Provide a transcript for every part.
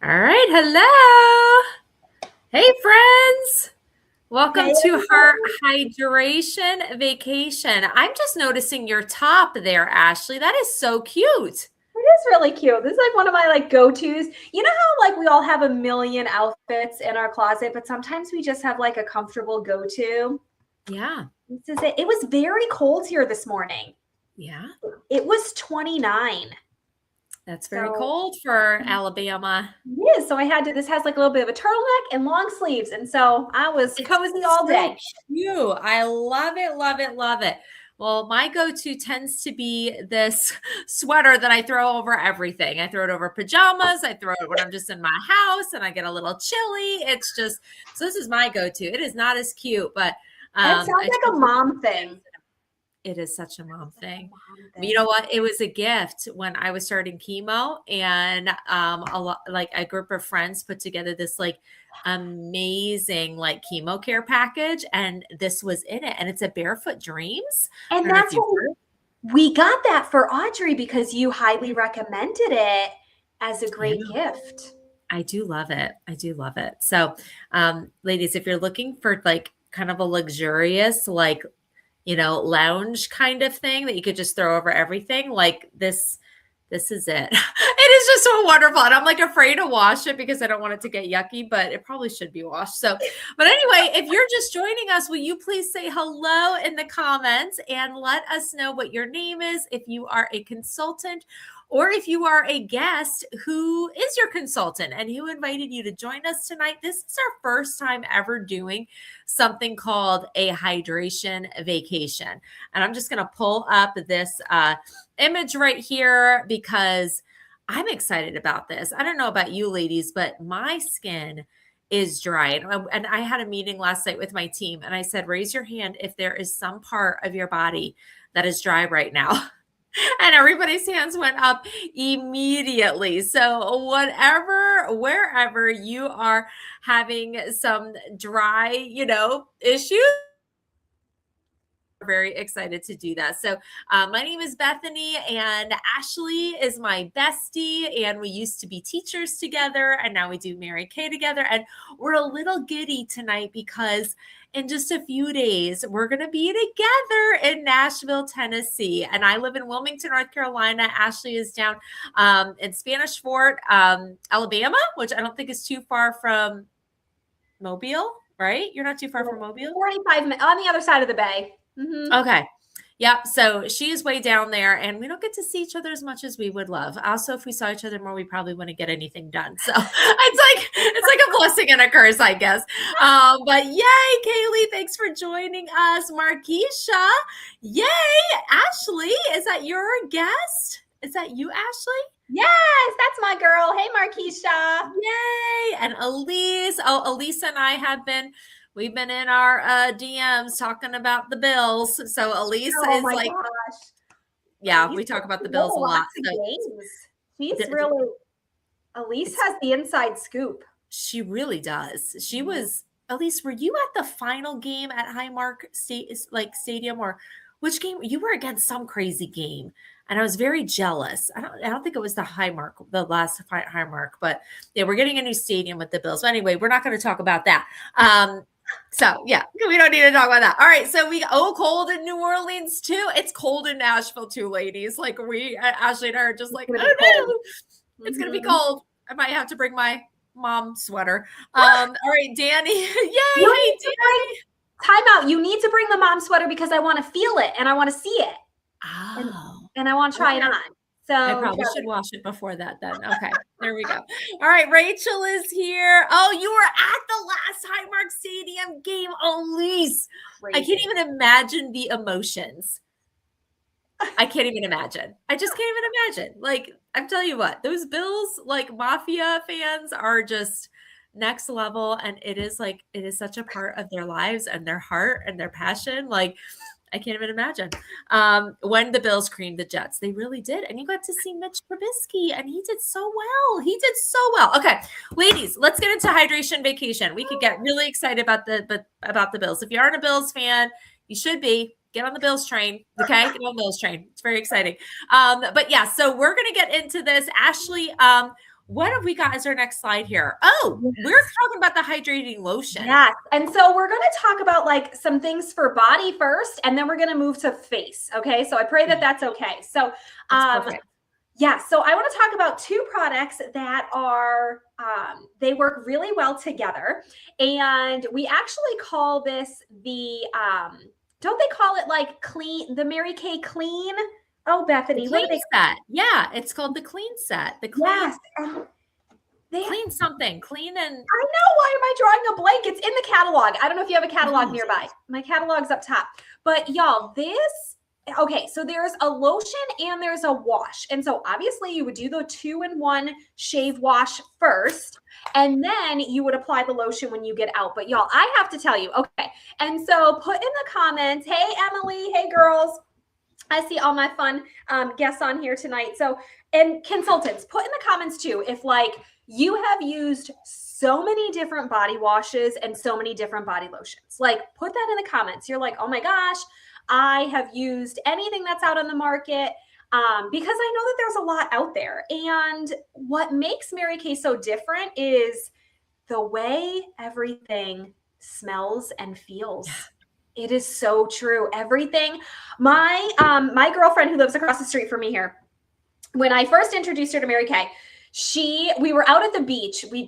All right. Hello. Hey, friends. Welcome Hey, to our hydration vacation. I'm just noticing your top there, Ashley. That is so cute. it is really cute. This is like one of my go-tos. You know how we all have a million outfits in our closet, but sometimes we just have a comfortable go-to. Yeah. This is it. It was very cold here this morning. Yeah. It was 29. That's very So cold for Alabama. yeah, so I had to, this has a little bit of a turtleneck and long sleeves. And so I was It's cozy all so day. cute. I love it, love it, love it. Well, my go-to tends to be this sweater that I throw over everything. I throw it over pajamas. I throw it when I'm just in my house and I get a little chilly. It's just, so this is my go-to. It is not as cute, but It sounds I like a mom thing. it is such a mom thing. Mom You know thing. what? It was a gift when I was starting chemo, and a group of friends put together this amazing chemo care package, and this was in it, and it's a Barefoot Dreams. I And don't know if that's you've what heard. we got that for Audrey because you highly recommended it as a Yeah, great gift. I do love it. I do love it. So, ladies, if you're looking for kind of a luxurious lounge kind of thing that you could just throw over everything. Like this is it. It is just so wonderful. And I'm afraid to wash it because I don't want it to get yucky, but it probably should be washed. So, but anyway, if you're just joining us, will you please say hello in the comments and let us know what your name is, if you are a consultant or if you are a guest, who is your consultant and who invited you to join us tonight. This is our first time ever doing something called a hydration vacation. And I'm just going to pull up this image right here because I'm excited about this. I don't know about you ladies, but my skin is dry. And I had a meeting last night with my team and I said, raise your hand if there is some part of your body that is dry right now. And everybody's hands went up immediately. So, wherever you are having some dry, issues, very excited to do that. So, my name is Bethany, and Ashley is my bestie, and we used to be teachers together, and now we do Mary Kay together. And we're a little giddy tonight because in just a few days, we're going to be together in Nashville, Tennessee. And I live in Wilmington, North Carolina. Ashley is down in Spanish Fort, Alabama, which I don't think is too far from Mobile, right? You're not too far from Mobile? 45 minutes on the other side of the bay. Mm-hmm. Okay. Yep. So she is way down there, and we don't get to see each other as much as we would love. Also, if we saw each other more, we probably wouldn't get anything done. So it's like a blessing and a curse, I guess. But yay, Kaylee, thanks for joining us. Markeisha, yay. Ashley, is that your guest? Is that you, Ashley? Yes, that's my girl. Hey, Markeisha. Yay. And Elise. Oh, Elise and I we've been in our DMs talking about the Bills. So Elise is my gosh. yeah, Elise we talk about the Bills a lot. So games. She's really, Elise has the inside scoop. she really does. She was, Elise, were you at the final game at Highmark Stadium, or which game? You were against some crazy game. And I was very jealous. I don't think it was the last Highmark, but yeah, we're getting a new stadium with the Bills. But anyway, we're not going to talk about that. So yeah, we don't need to talk about that. All right. So cold in New Orleans too. It's cold in Nashville too, ladies. Ashley and I are just like, oh no, it's going to be cold. I might have to bring my mom sweater. All right, Danny. Yay. Hey, Danny. Time out. You need to bring the mom sweater because I want to feel it and I want to see it. Oh. And I want to try it on. So I probably should wash it before that then. Okay, there we go. All right, Rachel is here. Oh, you were at the last Highmark Stadium game, Elise. I can't even imagine the emotions. I can't even imagine. I just can't even imagine. I'm telling you what, those Bills, Mafia fans are just next level. And it is such a part of their lives and their heart and their passion. I can't even imagine when the Bills creamed the Jets. They really did. And you got to see Mitch Trubisky, and he did so well. He did so well. Okay, ladies, let's get into hydration vacation. We could get really excited about the Bills. If you aren't a Bills fan, you should be. Get on the Bills train. Okay, get on the Bills train. It's very exciting. But yeah, so we're going to get into this. Ashley, what have we got as our next slide here? Oh, we're talking about the hydrating lotion. Yes. And so we're going to talk about like some things for body first, and then we're going to move to face. Okay. So I pray that that's okay. So, That's perfect. yeah, so I want to talk about two products that are, they work really well together. And we actually call this the, don't they call it like clean, the Mary Kay Clean? Oh, The Bethany, what clean do they? set. Yeah, it's called the clean set. The clean, Yes. They, clean something. Clean and I know. Why am I drawing a blank? It's in the catalog. I don't know if you have a catalog oh, nearby. My catalog's up top. But y'all, okay, so there's a lotion and there's a wash. And so obviously you would do the 2-in-1 shave wash first, and then you would apply the lotion when you get out. But y'all, I have to tell you, okay. And so put in the comments, hey, Emily, hey, girls. I see all my fun guests on here tonight. So, and consultants, put in the comments too, if like you have used so many different body washes and so many different body lotions, like put that in the comments. You're like, oh my gosh, I have used anything that's out on the market, because I know that there's a lot out there. And what makes Mary Kay so different is the way everything smells and feels. It is so true. Everything. My girlfriend who lives across the street from me here, when I first introduced her to Mary Kay, we were out at the beach. They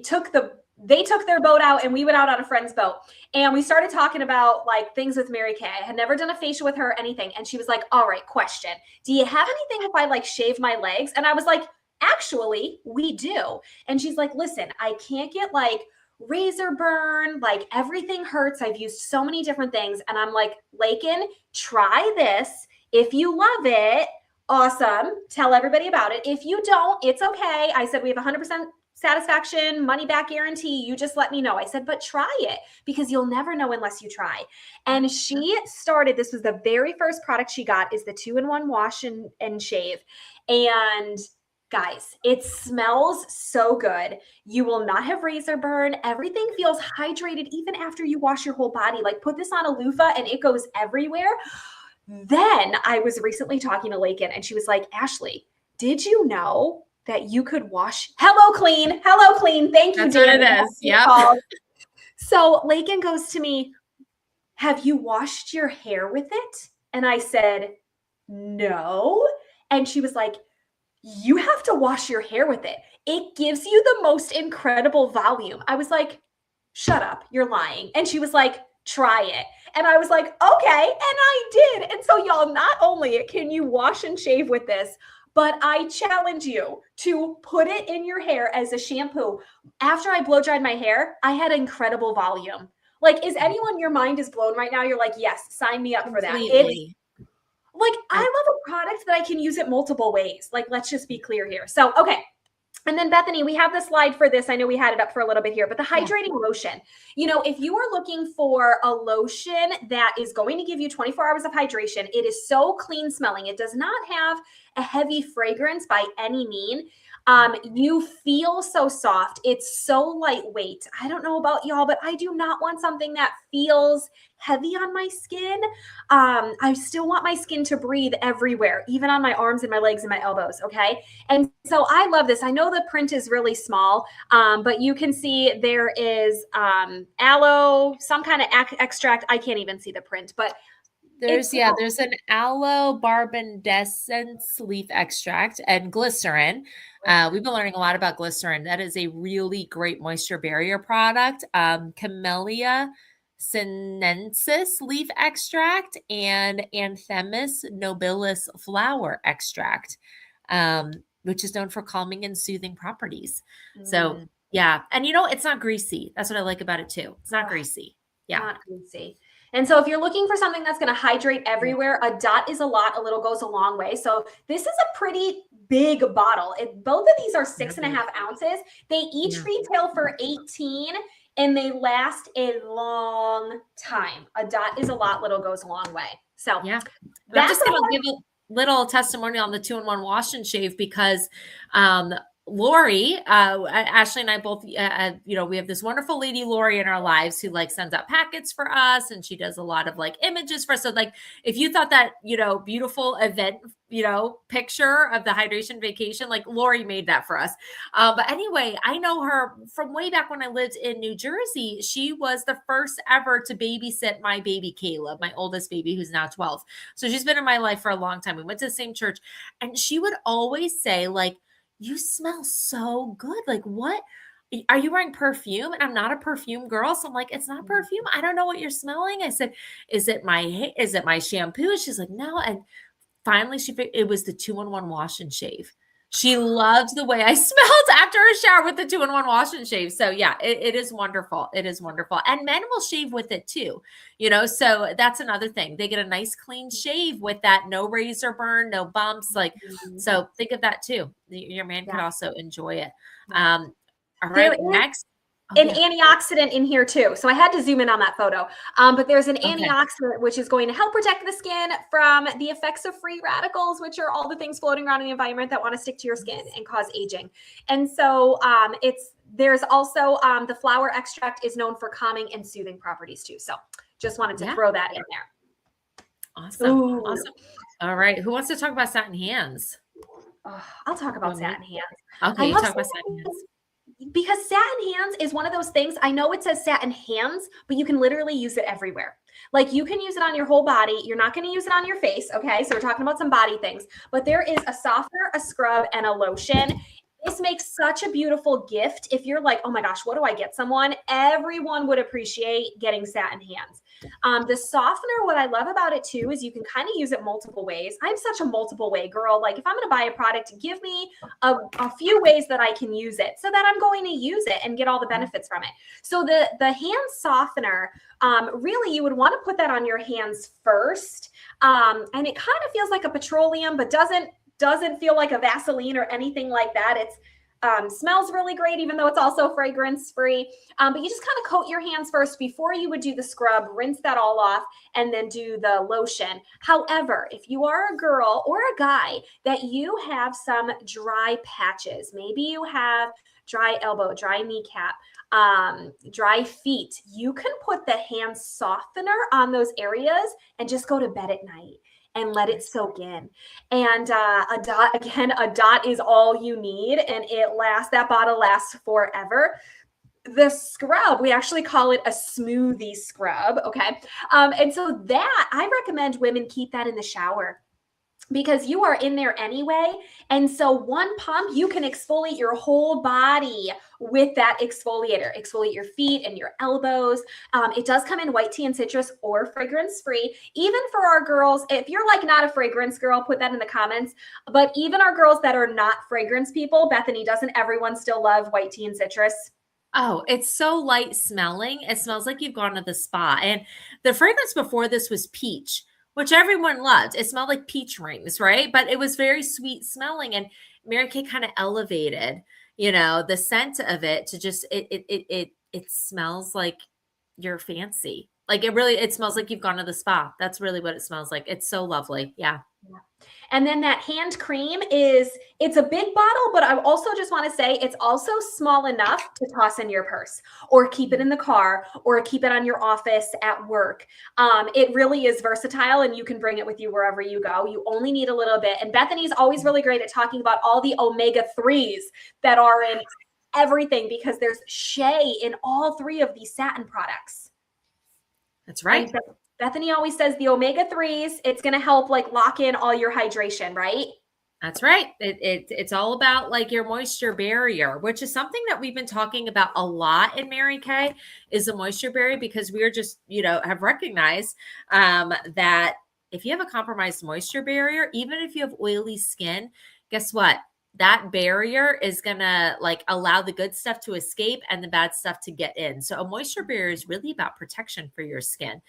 took their boat out and we went out on a friend's boat. And we started talking about like things with Mary Kay. I had never done a facial with her or anything. And she was like, all right, question. Do you have anything if I like shave my legs? And I was like, actually, we do. And she's like, listen, I can't get like razor burn, like everything hurts. I've used so many different things. And I'm like, Lakin, try this. If you love it, awesome. Tell everybody about it. If you don't, it's okay. I said, we have 100% satisfaction, money back guarantee. You just let me know. I said, but try it because you'll never know unless you try. And she started, this was the very first product she got, is the 2-in-1 wash and shave. And guys, it smells so good. You will not have razor burn. Everything feels hydrated even after you wash your whole body. Like put this on a loofah and it goes everywhere. Then I was recently talking to Lakin and she was like, Ashley, did you know that you could wash? Hello, clean. Hello, clean. Thank you, that's what Dan. it is. Yeah. So Lakin goes to me, have you washed your hair with it? And I said, no. And she was like, you have to wash your hair with it. It gives you the most incredible volume. I was like, shut up, you're lying. And she was like, try it. And I was like, okay. And I did. And so y'all, not only can you wash and shave with this, but I challenge you to put it in your hair as a shampoo. After I blow dried my hair, I had incredible volume. Like, is anyone, your mind is blown right now? You're like, yes, sign me up for that. It's like, I love a product that I can use it multiple ways. Like, let's just be clear here. So, okay. And then Bethany, we have the slide for this. I know we had it up for a little bit here, but the hydrating lotion, you know, if you are looking for a lotion that is going to give you 24 hours of hydration, it is so clean smelling. It does not have a heavy fragrance by any mean. You feel so soft. It's so lightweight. I don't know about y'all, but I do not want something that feels heavy on my skin. I still want my skin to breathe everywhere, even on my arms and my legs and my elbows. Okay. And so I love this. I know the print is really small, but you can see there is aloe, some kind of extract. I can't even see the print, but there's an aloe barbendescence leaf extract and glycerin. We've been learning a lot about glycerin. That is a really great moisture barrier product. Camellia sinensis leaf extract and Anthemis nobilis flower extract, which is known for calming and soothing properties. So yeah. And you know, it's not greasy. That's what I like about it too. It's not greasy. Yeah. Not greasy. And so if you're looking for something that's going to hydrate everywhere, a dot is a lot, a little goes a long way. So this is a pretty big bottle. Both of these are 6.5 ounces. They each retail for 18 and they last a long time. A dot is a lot, little goes a long way. So yeah, I'm just going to give a little testimonial on the 2-in-1 wash and shave because Lori, Ashley and I both, we have this wonderful lady, Lori, in our lives who like sends out packets for us, and she does a lot of like images for us. So like, if you thought that, beautiful event, picture of the hydration vacation, like Lori made that for us. But anyway, I know her from way back when I lived in New Jersey. She was the first ever to babysit my baby, Caleb, my oldest baby, who's now 12. So she's been in my life for a long time. We went to the same church, and she would always say like, you smell so good. Like, what are you wearing perfume? And I'm not a perfume girl. So I'm like, it's not perfume. I don't know what you're smelling. I said, is it my shampoo? She's like, no. And finally it was the 2-in-1 wash and shave. She loved the way I smelled after a shower with the 2-in-1 wash and shave. So yeah, it is wonderful. It is wonderful. And men will shave with it too, so that's another thing. They get a nice clean shave with that, no razor burn, no bumps. Like, so think of that too. Your man could also enjoy it. All right, next. An antioxidant in here too. So I had to zoom in on that photo. But there's an antioxidant which is going to help protect the skin from the effects of free radicals, which are all the things floating around in the environment that want to stick to your skin and cause aging. And so there's also the flower extract is known for calming and soothing properties too. So just wanted to throw that in there. Awesome. Ooh. Awesome. All right. Who wants to talk about satin hands? I'll talk about satin hands. Okay, you talk about satin hands. Because satin hands is one of those things. I know it says satin hands, but you can literally use it everywhere. Like, you can use it on your whole body. You're not going to use it on your face. Okay. So we're talking about some body things, but there is a softener, a scrub, and a lotion. This makes such a beautiful gift. If you're like, oh my gosh, what do I get someone? Everyone would appreciate getting satin hands. The softener, what I love about it too, is you can kind of use it multiple ways. I'm such a multiple way girl. Like, if I'm going to buy a product, give me a few ways that I can use it so that I'm going to use it and get all the benefits from it. So the hand softener, really you would want to put that on your hands first. And it kind of feels like a petroleum, but doesn't feel like a Vaseline or anything like that. It's smells really great, even though it's also fragrance free. But you just kind of coat your hands first before you would do the scrub, rinse that all off, and then do the lotion. However, if you are a girl or a guy that you have some dry patches, maybe you have dry elbow, dry kneecap, dry feet, you can put the hand softener on those areas and just go to bed at night and let it soak in. And a dot is all you need, and that bottle lasts forever. The scrub, we actually call it a smoothie scrub. Okay. And so that I recommend women keep that in the shower, because you are in there anyway. And so one pump, you can exfoliate your whole body with that exfoliator. Exfoliate your feet and your elbows. It does come in white tea and citrus or fragrance free. Even for our girls, if you're like not a fragrance girl, put that in the comments. But even our girls that are not fragrance people, Bethany, doesn't everyone still love white tea and citrus? Oh, it's so light smelling. It smells like you've gone to the spa. And the fragrance before this was peach, which everyone loved. It smelled like peach rings, right? But it was very sweet smelling. And Mary Kay kind of elevated, the scent of it to just, it smells like you're fancy. Like, it smells like you've gone to the spa. That's really what it smells like. It's so lovely. Yeah. And then that hand cream it's a big bottle, but I also just want to say it's also small enough to toss in your purse or keep it in the car or keep it on your office at work. It really is versatile, and you can bring it with you wherever you go. You only need a little bit. And Bethany's always really great at talking about all the omega-3s that are in everything, because there's shea in all three of these satin products. That's right. And Bethany always says the omega-3s, it's going to help like lock in all your hydration, right? That's right. It's all about like your moisture barrier, which is something that we've been talking about a lot in Mary Kay, is the moisture barrier, because we're just, have recognized that if you have a compromised moisture barrier, even if you have oily skin, guess what? That barrier is going to like allow the good stuff to escape and the bad stuff to get in. So a moisture barrier is really about protection for your skin,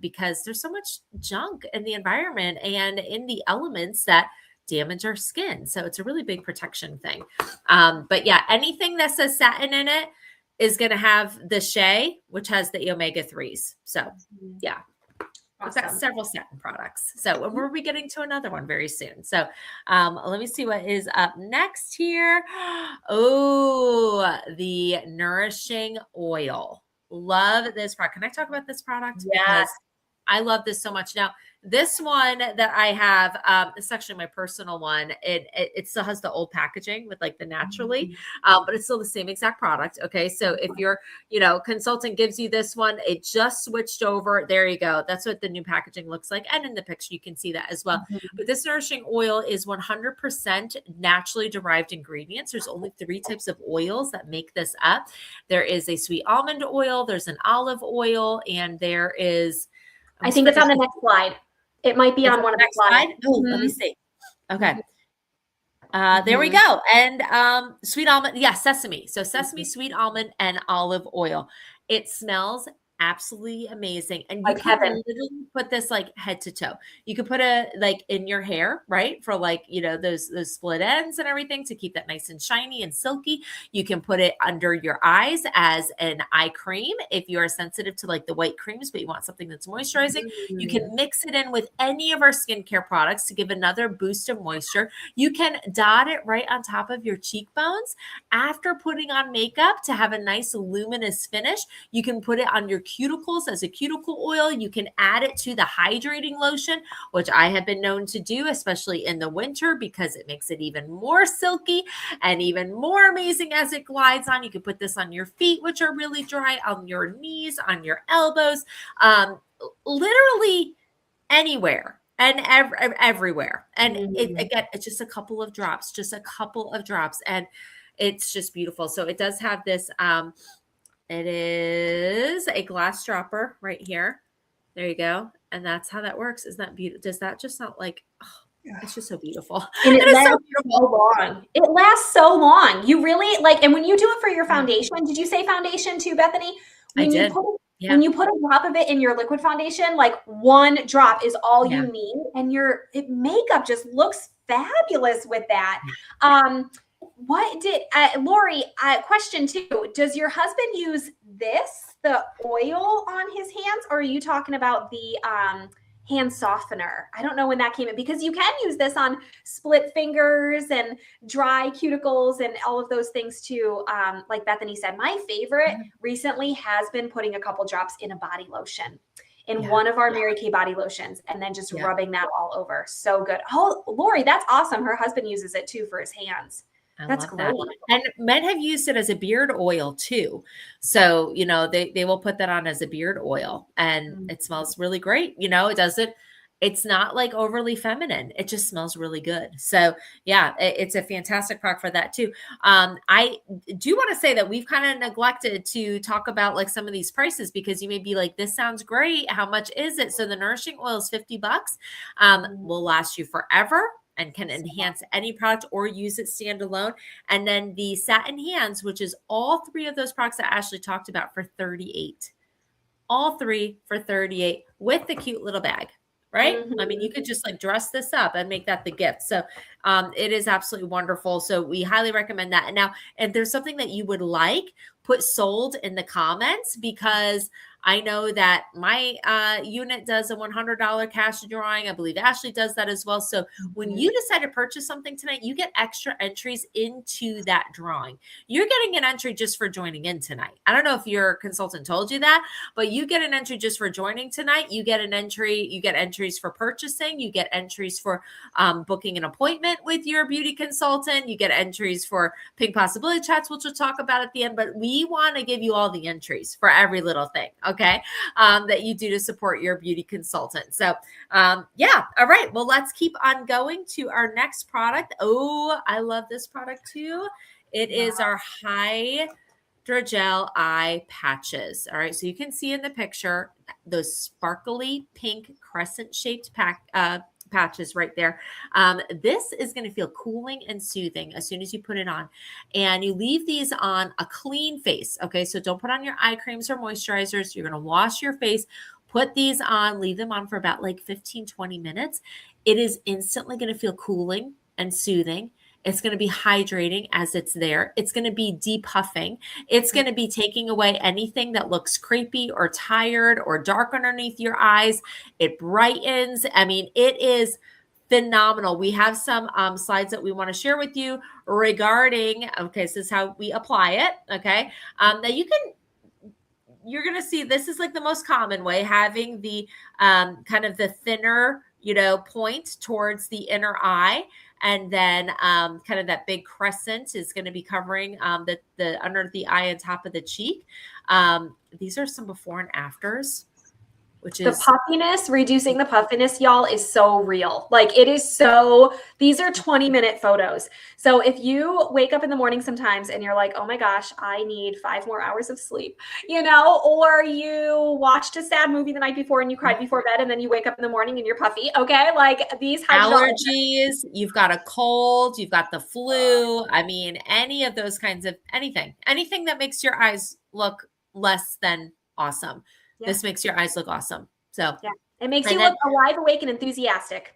because there's so much junk in the environment and in the elements that damage our skin. So it's a really big protection thing. But yeah, anything that says satin in it is going to have the shea, which has the omega-3s. So yeah. We've got Awesome. several satin products. So, and we'll be getting to another one very soon. So, let me see what is up next here. Oh, the nourishing oil. Love this product. Can I talk about this product? Yes. Because I love this so much. Now, this one that I have, it's actually my personal one. It still has the old packaging with like the naturally, but it's still the same exact product. Okay, so if your consultant gives you this one, it just switched over. There you go. That's what the new packaging looks like, and in the picture you can see that as well. But this nourishing oil is 100% naturally derived ingredients. There's only 3 types of oils that make this up. There is a sweet almond oil, there's an olive oil, and there is. I think it's on the next slide. It might be It's on on one the of the next slides. slide. Oh, let me see. Okay. There we Mhm. go. And sweet almond, yeah, sesame. So sesame, sweet almond, and olive oil. It smells absolutely amazing. And you Like can heaven. literally put this like head to toe. You could put it like in your hair, right? For like, those split ends and everything to keep that nice and shiny and silky. You can put it under your eyes as an eye cream if you are sensitive to like the white creams, but you want something that's moisturizing. You can mix it in with any of our skincare products to give another boost of moisture. You can dot it right on top of your cheekbones after putting on makeup to have a nice luminous finish. You can put it on your cuticles as a cuticle oil. You can add it to the hydrating lotion, which I have been known to do, especially in the winter, because it makes it even more silky and even more amazing as it glides on. You can put this on your feet, which are really dry, on your knees, on your elbows, literally anywhere and everywhere. And again, it's just a couple of drops, and it's just beautiful. So it does have this, it is a glass dropper right here. There you go. And that's how that works. Isn't that beautiful? Does that just not like, it's just so beautiful. And It it is so lasts so beautiful. long. It lasts so long. You really like, and when you do it for your foundation, did you say foundation too, Bethany? I When you did. put Yeah. when you put a drop of it in your liquid foundation, like one drop is all Yeah. you need, and your makeup just looks fabulous with that. What did Lori? Question two: does your husband use the oil on his hands, or are you talking about the hand softener? I don't know when that came in, because you can use this on split fingers and dry cuticles and all of those things too. Like Bethany said, my favorite recently has been putting a couple drops in a body lotion, in one of our Mary Kay body lotions, and then just rubbing that all over. So good. Oh, Lori, that's awesome. Her husband uses it too for his hands. I That's love that. great. And men have used it as a beard oil too. So, they will put that on as a beard oil, and it smells really great. It's not like overly feminine. It just smells really good. So yeah, it's a fantastic product for that too. I do want to say that we've kind of neglected to talk about like some of these prices, because you may be like, this sounds great. How much is it? So the nourishing oil is $50. Will last you forever and can enhance any product or use it standalone. And then the satin hands, which is all 3 of those products that Ashley talked about, for 38. All 3 for 38 with the cute little bag, right? I mean, you could just like dress this up and make that the gift. So it is absolutely wonderful. So we highly recommend that. And now, if there's something that you would like, put sold in the comments, because I know that my unit does a $100 cash drawing. I believe Ashley does that as well. So when you decide to purchase something tonight, you get extra entries into that drawing. You're getting an entry just for joining in tonight. I don't know if your consultant told you that, but you get an entry just for joining tonight. You get an entry. You get entries for purchasing. You get entries for booking an appointment with your beauty consultant. You get entries for Pink Possibility Chats, which we'll talk about at the end. But we want to give you all the entries for every little thing, okay, that you do to support your beauty consultant. So yeah, all right. Well, let's keep on going to our next product. Oh, I love this product too. It is our Hydrogel eye patches. All right, so you can see in the picture those sparkly pink crescent shaped patches right there. This is going to feel cooling and soothing as soon as you put it on, and you leave these on a clean face. Okay, so don't put on your eye creams or moisturizers. You're going to wash your face, put these on, leave them on for about like 15-20 minutes. It is instantly going to feel cooling and soothing. It's going to be hydrating as it's there. It's going to be depuffing. It's going to be taking away anything that looks creepy or tired or dark underneath your eyes. It brightens. I mean, it is phenomenal. We have some slides that we want to share with you regarding, okay, this is how we apply it. Okay. Now you're going to see this is like the most common way, having the kind of the thinner, point towards the inner eye. And then kind of that big crescent is going to be covering the under the eye and top of the cheek. These are some before and afters, which The is puffiness, reducing the puffiness, y'all, is so real. Like it is so, these are 20-minute photos. So if you wake up in the morning sometimes and you're like, oh my gosh, I need 5 more hours of sleep, or you watched a sad movie the night before and you cried before bed and then you wake up in the morning and you're puffy. Okay. Like these allergies, you've got a cold, you've got the flu. I mean, any of those kinds of anything that makes your eyes look less than awesome. Yeah. This makes your eyes look awesome. So yeah, it makes you look alive, awake, and enthusiastic.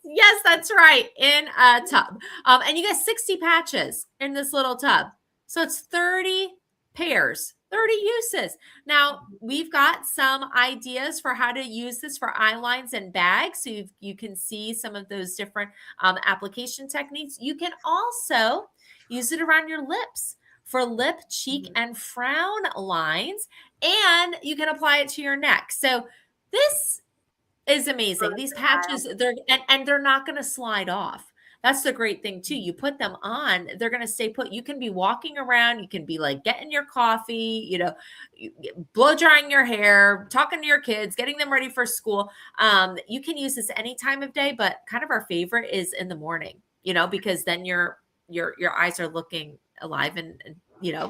Yes, that's right. In a tub. And you get 60 patches in this little tub. So it's 30 pairs, 30 uses. Now, we've got some ideas for how to use this for eye lines and bags. So you can see some of those different application techniques. You can also use it around your lips for lip, cheek, and frown lines. And you can apply it to your neck. So this is amazing. These patches, they're not going to slide off. That's the great thing too. You put them on, they're going to stay put. You can be walking around. You can be like getting your coffee, blow drying your hair, talking to your kids, getting them ready for school. You can use this any time of day, but kind of our favorite is in the morning, because then your eyes are looking alive and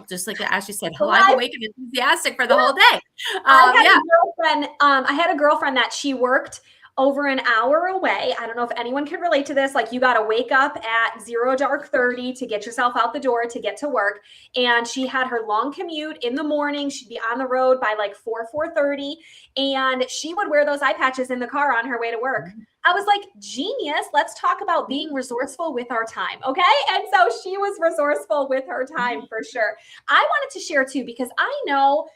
just like Ashley said, alive, awake, and enthusiastic for the whole day. I had a girlfriend that she worked over an hour away. I don't know if anyone can relate to this. Like you got to wake up at 0:30 to get yourself out the door to get to work. And she had her long commute in the morning. She'd be on the road by like 4:30. And she would wear those eye patches in the car on her way to work. I was like, genius. Let's talk about being resourceful with our time. Okay. And so she was resourceful with her time for sure. I wanted to share too, because I know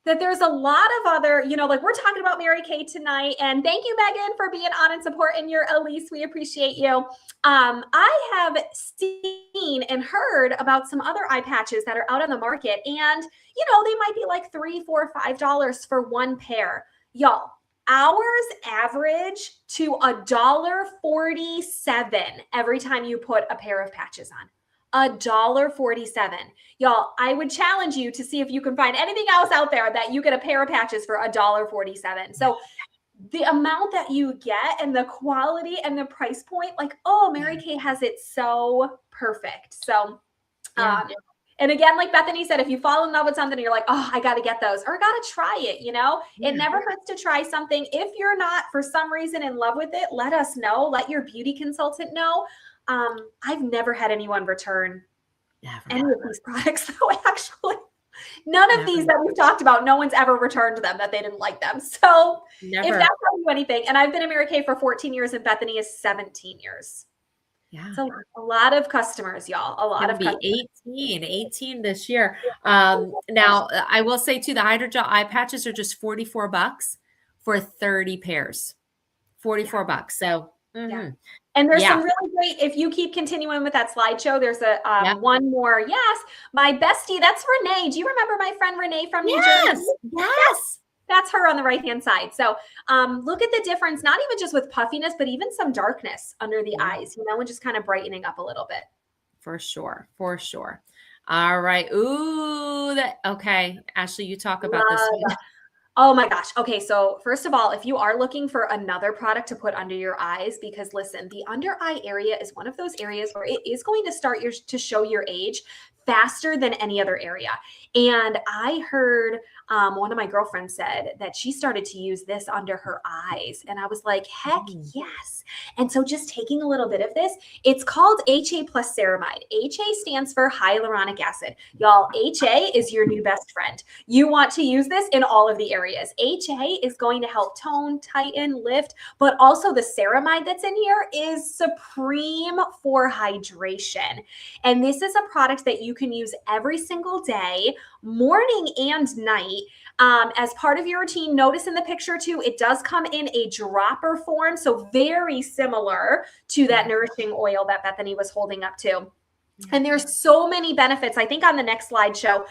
that there's a lot of other, like we're talking about Mary Kay tonight. And thank you, Megan, for being on and supporting your Elise. We appreciate you. I have seen and heard about some other eye patches that are out on the market. And, they might be like $3, $4, $5 for one pair. Y'all, ours average to $1.47 every time you put a pair of patches on. $1.47. Y'all, I would challenge you to see if you can find anything else out there that you get a pair of patches for $1.47. So the amount that you get and the quality and the price point, like, Mary Kay has it so perfect. So, and again, like Bethany said, if you fall in love with something, you're like, I got to get those, or I got to try it. It never hurts to try something. If you're not for some reason in love with it, let us know. Let your beauty consultant know. I've never had anyone return any of these products, though. Actually, none of these that we've talked about, no one's ever returned them that they didn't like them. So if that tells you anything, and I've been in Mary Kay for 14 years and Bethany is 17 years. Yeah. So a lot of customers, y'all, a lot of customers. 18 this year. Now I will say too, the hydrogel eye patches are just $44 for 30 pairs, $44. So, And there's some really great, if you keep continuing with that slideshow, there's a one more. Yes. My bestie, that's Renee. Do you remember my friend Renee from New Jersey? Yes. That's her on the right-hand side. So look at the difference, not even just with puffiness, but even some darkness under the eyes, and just kind of brightening up a little bit. For sure. All right. Ooh, okay. Ashley, you talk about this one. Oh my gosh. Okay. So first of all, if you are looking for another product to put under your eyes, because listen, the under eye area is one of those areas where it is going to start to show your age faster than any other area. And I heard one of my girlfriends said that she started to use this under her eyes. And I was like, heck Mm. yes. And so just taking a little bit of this, it's called HA plus ceramide. HA stands for hyaluronic acid. Y'all, HA is your new best friend. You want to use this in all of the areas. HA is going to help tone, tighten, lift, but also the ceramide that's in here is supreme for hydration. And this is a product that you can use every single day, morning and night. As part of your routine, notice in the picture too, it does come in a dropper form. So very similar to that nourishing oil that Bethany was holding up to. And there's so many benefits. I think on the next slideshow,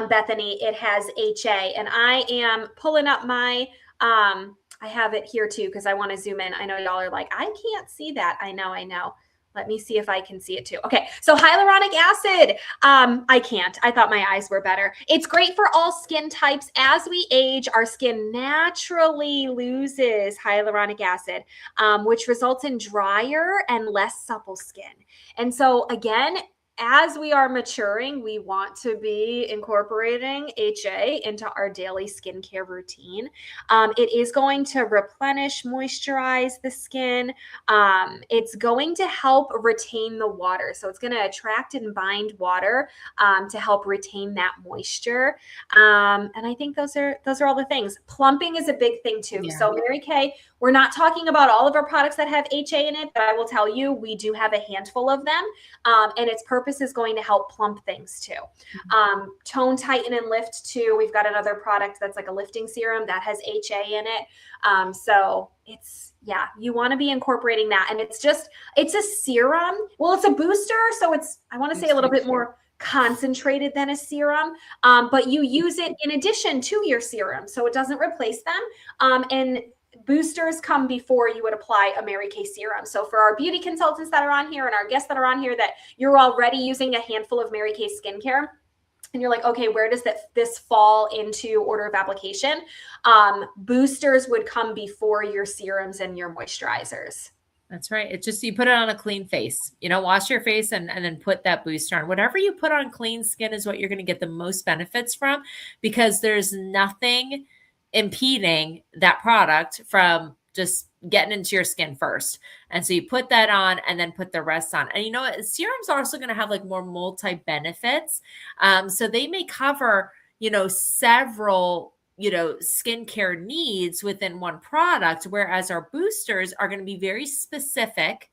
Bethany, it has HA. And I am pulling up my, I have it here too, because I want to zoom in. I know y'all are like, I can't see that. I know. Let me see if I can see it too. Okay, so hyaluronic acid. I can't. I thought my eyes were better. It's great for all skin types. As we age, our skin naturally loses hyaluronic acid, which results in drier and less supple skin. And so again, as we are maturing, we want to be incorporating HA into our daily skincare routine. It is going to replenish, moisturize the skin. It's going to help retain the water. So it's going to attract and bind water to help retain that moisture. And I think those are all the things. Plumping is a big thing too. Yeah. So Mary Kay, we're not talking about all of our products that have HA in it, but I will tell you, we do have a handful of them. And its purpose is going to help plump things too. Tone, tighten, and lift too. We've got another product that's like a lifting serum that has HA in it. So it's, yeah, you want to be incorporating that. And it's a serum. Well, it's a booster. So it's, I want to say a little bit more concentrated than a serum, but you use it in addition to your serum. So it doesn't replace them. And boosters come before you would apply a Mary Kay serum. So for our beauty consultants that are on here and our guests that are on here, that you're already using a handful of Mary Kay skincare, and you're like, okay, where does this fall into order of application? Boosters would come before your serums and your moisturizers. That's right. It's just, you put it on a clean face, wash your face and then put that booster on. Whatever you put on clean skin is what you're going to get the most benefits from, because there's nothing impeding that product from just getting into your skin first. And so you put that on and then put the rest on. And serums are also going to have like more multi benefits. So they may cover, several skincare needs within one product, whereas our boosters are going to be very specific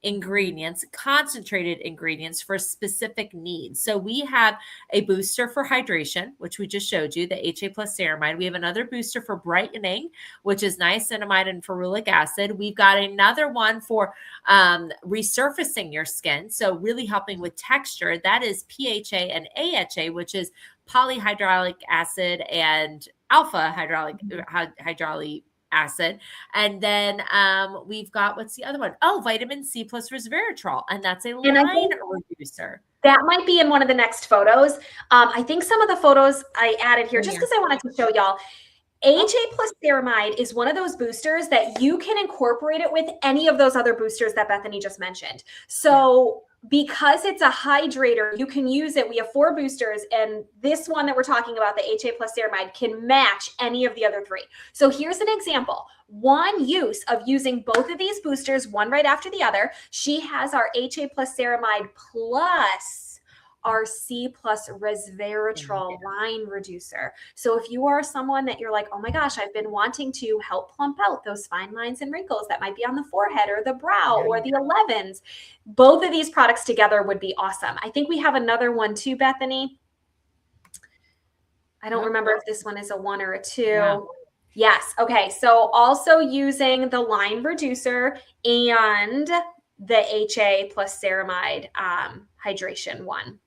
ingredients, concentrated ingredients for specific needs. So we have a booster for hydration, which we just showed you, the HA plus ceramide. We have another booster for brightening, which is niacinamide and ferulic acid. We've got another one for resurfacing your skin, so really helping with texture. That is PHA and AHA, which is polyhydraulic acid and alpha hydraulic acid. And then we've got, what's the other one? Oh, vitamin C plus resveratrol. And that's a line reducer. That might be in one of the next photos. I think some of the photos I added here, just because I wanted to show y'all. HA plus ceramide is one of those boosters that you can incorporate it with any of those other boosters that Bethany just mentioned. So because it's a hydrator, you can use it. We have 4 boosters, and this one that we're talking about, the HA plus ceramide, can match any of the other 3. So here's an example. One use of using both of these boosters, one right after the other. She has our HA plus ceramide plus our C plus resveratrol line reducer. So if you are someone that you're like, oh my gosh, I've been wanting to help plump out those fine lines and wrinkles that might be on the forehead or the brow or the 11s, both of these products together would be awesome. I think we have another one too, Bethany. I don't remember if this one is a 1 or a 2. Yeah. Yes. Okay. So also using the line reducer and the HA plus ceramide hydration one.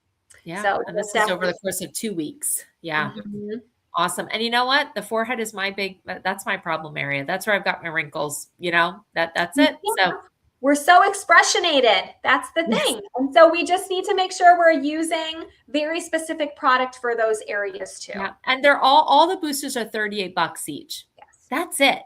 Yeah. So and this is over the course of 2 weeks. Yeah. Mm-hmm. Awesome. And you know what? The forehead is that's my problem area. That's where I've got my wrinkles, that's it. Yeah. So we're so expressionated. That's the thing. And so we just need to make sure we're using very specific product for those areas too. Yeah. And they're all the boosters are $38 each. Yes. That's it.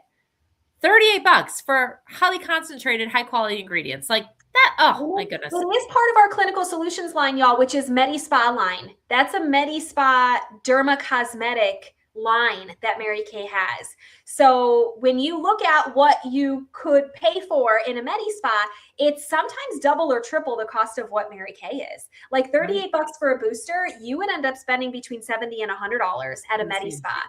$38 for highly concentrated, high quality ingredients. Like, That, oh my It goodness. is part of our clinical solutions line, y'all, which is MediSpa line. That's a MediSpa dermacosmetic line that Mary Kay has. So when you look at what you could pay for in a MediSpa, it's sometimes double or triple the cost of what Mary Kay is. Like Right. 38 bucks for a booster, you would end up spending between 70 and $100 at a Insane. MediSpa.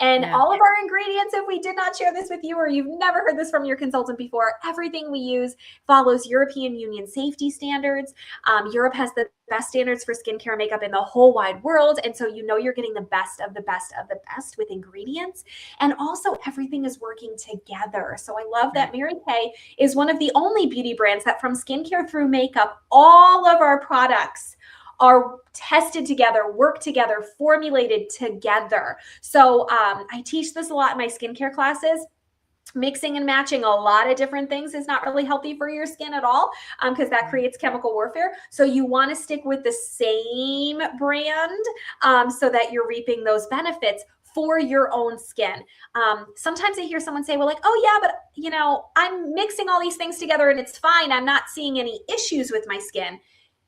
And Yeah. all of our ingredients, if we did not share this with you or you've never heard this from your consultant before, everything we use follows European Union safety standards. Europe has the best standards for skincare and makeup in the whole wide world. And so you know you're getting the best of the best of the best with ingredients. And also everything is working together. So I love that Right. Mary Kay is one of the only beauty brands that from skincare through makeup, all of our products are tested together, work together, formulated together. So I teach this a lot in my skincare classes. Mixing and matching a lot of different things is not really healthy for your skin at all, because that creates chemical warfare. So you want to stick with the same brand, so that you're reaping those benefits for your own skin. Sometimes I hear someone say, well, like, oh yeah, but I'm mixing all these things together and it's fine. I'm not seeing any issues with my skin.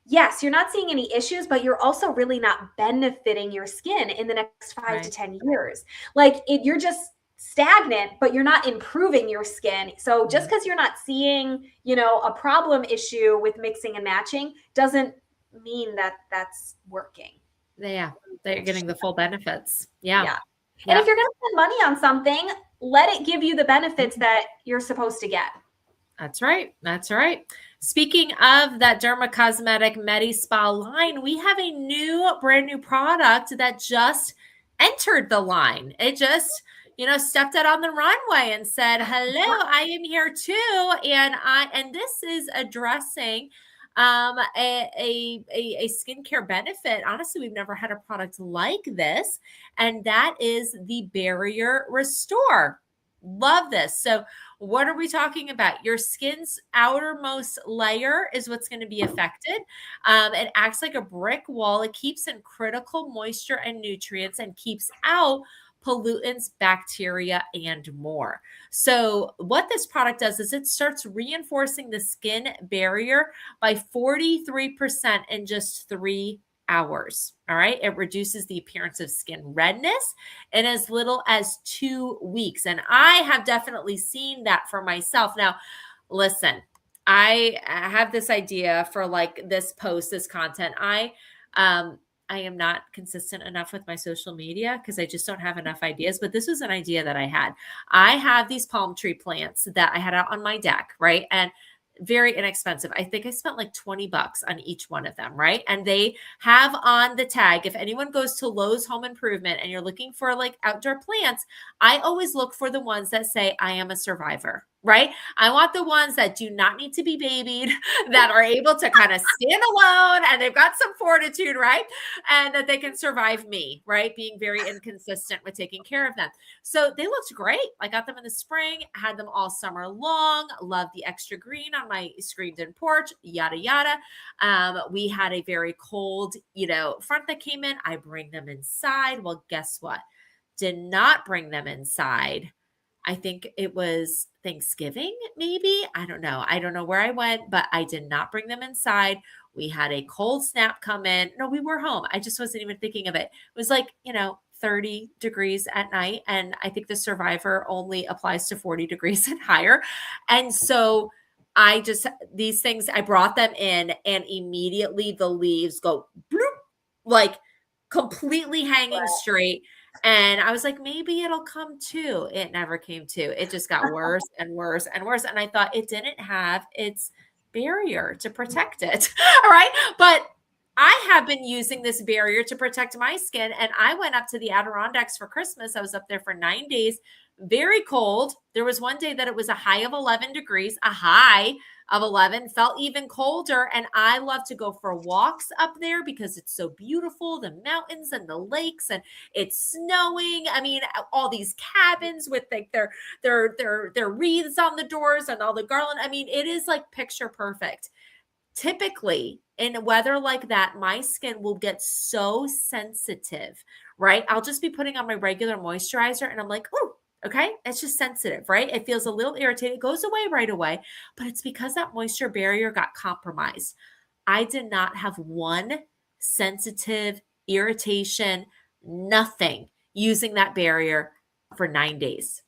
Yes, you're not seeing any issues, but you're also really not benefiting your skin in the next 5 to 10 years. Like you're just stagnant, but you're not improving your skin. So just because you're not seeing, a problem issue with mixing and matching doesn't mean that that's working. Yeah. That you're getting the full benefits. Yeah. Yeah. And if Yeah. you're going to spend money on something, let it give you the benefits that you're supposed to get. That's right. That's right. Speaking of that dermacosmetic Medi Spa line, we have a brand new product that just entered the line. It just, stepped out on the runway and said, "Hello, I am here too." And this is addressing a skincare benefit. Honestly, we've never had a product like this, and that is the Barrier Restore. Love this. So what are we talking about? Your skin's outermost layer is what's going to be affected. It acts like a brick wall. It keeps in critical moisture and nutrients and keeps out pollutants, bacteria, and more. So, what this product does is it starts reinforcing the skin barrier by 43% in just 3 hours. All right. It reduces the appearance of skin redness in as little as 2 weeks. And I have definitely seen that for myself. Now, listen, I have this idea for like this post, this content. I am not consistent enough with my social media because I just don't have enough ideas. But this was an idea that I had. I have these palm tree plants that I had out on my deck, right? And very inexpensive. I think I spent like 20 bucks on each one of them, right? And they have on the tag, if anyone goes to Lowe's Home Improvement and you're looking for like outdoor plants, I always look for the ones that say, I am a survivor, right? I want the ones that do not need to be babied, that are able to kind of stand alone and they've got some fortitude, right? And that they can survive me, right? Being very inconsistent with taking care of them. So they looked great. I got them in the spring, had them all summer long, loved the extra green on my screened in porch, yada, yada. We had a very cold, front that came in. I bring them inside. Well, guess what? Did not bring them inside. I think it was Thanksgiving, maybe. I don't know. I don't know where I went, but I did not bring them inside. We had a cold snap come in. No, we were home. I just wasn't even thinking of it. It was like, 30 degrees at night. And I think the survivor only applies to 40 degrees and higher. And so these things, I brought them in and immediately the leaves go bloop, like completely hanging straight. And I was like, maybe it'll come to. It never came to. It just got worse and worse and worse. And I thought it didn't have its barrier to protect it. All right. But I have been using this barrier to protect my skin. And I went up to the Adirondacks for Christmas. I was up there for 9 days, very cold. There was one day that it was a high of 11 degrees, a high of 11, felt even colder. And I love to go for walks up there because it's so beautiful, the mountains and the lakes, and it's snowing. I mean, all these cabins with like their wreaths on the doors and all the garland. I mean, it is like picture perfect. Typically in weather like that, my skin will get so sensitive, right? I'll just be putting on my regular moisturizer and I'm like, oh, Okay. It's just sensitive, right? It feels a little irritated. It goes away right away, but it's because that moisture barrier got compromised. I did not have one sensitive irritation, nothing using that barrier for 9 days.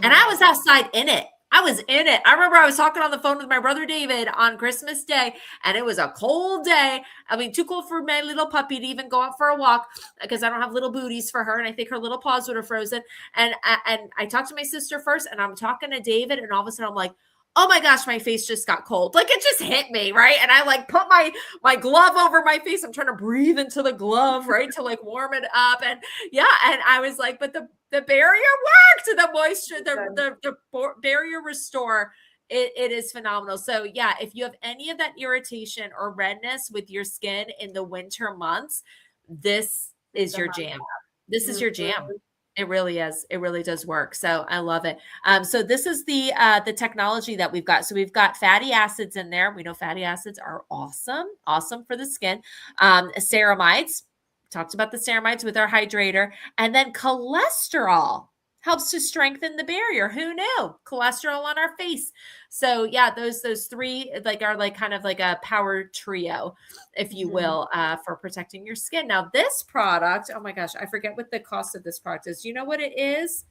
And I Wow. was outside in it. I was in it. I remember I was talking on the phone with my brother David on Christmas Day, and it was a cold day. I mean, too cold for my little puppy to even go out for a walk because I don't have little booties for her, and I think her little paws would have frozen. And I talked to my sister first, and I'm talking to David, and all of a sudden I'm like, oh my gosh, my face just got cold. Like it just hit me, right? And I like put my glove over my face. I'm trying to breathe into the glove, right, to like warm it up. And yeah, and I was like, but the barrier worked. The moisture, the barrier restore. It is phenomenal. So yeah, if you have any of that irritation or redness with your skin in the winter months, this is your jam. This is your jam. Mhm. It really is. It really does work. So I love it. So this is the technology that we've got. So we've got fatty acids in there. We know fatty acids are awesome, awesome for the skin. Ceramides. Talked about the ceramides with our hydrator, and then cholesterol helps to strengthen the barrier. Who knew? Cholesterol on our face. So yeah, those three like are like kind of like a power trio, if you Mhm. will, for protecting your skin. Now, this product, oh my gosh, I forget what the cost of this product is. Do you know what it is,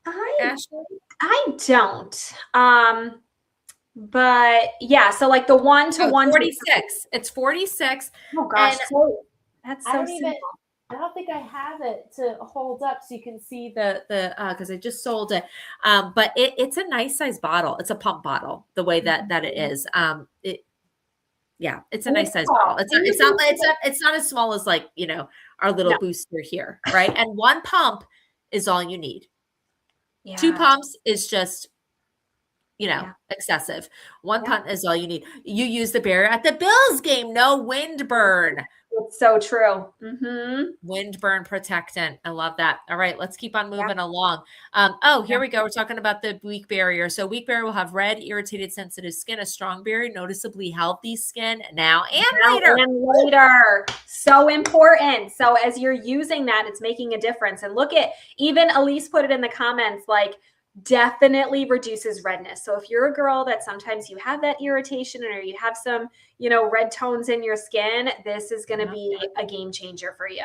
I Ashley? I don't. But yeah, so like the one to Oh, one to 46. It's 46. oh gosh, And so that's I so don't even simple. I don't think I have it to hold up so you can see the because I just sold it. But it's a nice size bottle. It's a pump bottle, the way that it Mhm. is. It yeah, it's a And nice it's size bottle. small. It's not And you it's not can it's not it's not as small as like, our little no. booster here, right? And one pump is all you need. Two Yeah. pumps is just, Yeah. excessive. One Yeah. pump is all you need. You use the barrier at the Bills game, no wind burn. It's so true. Mhm. Wind burn protectant. I love that. All right, let's keep on Yeah. moving along. Oh, Yeah. here we go. We're talking about the weak barrier. So, weak barrier will have red, irritated, sensitive skin. A strong barrier, noticeably healthy skin now and Now later. and later. So important. So as you're using that, it's making a difference. And look at even Elise put it in the comments like definitely reduces redness. So if you're a girl that sometimes you have that irritation or you have some, red tones in your skin, this is going to Yeah. be a game changer for you.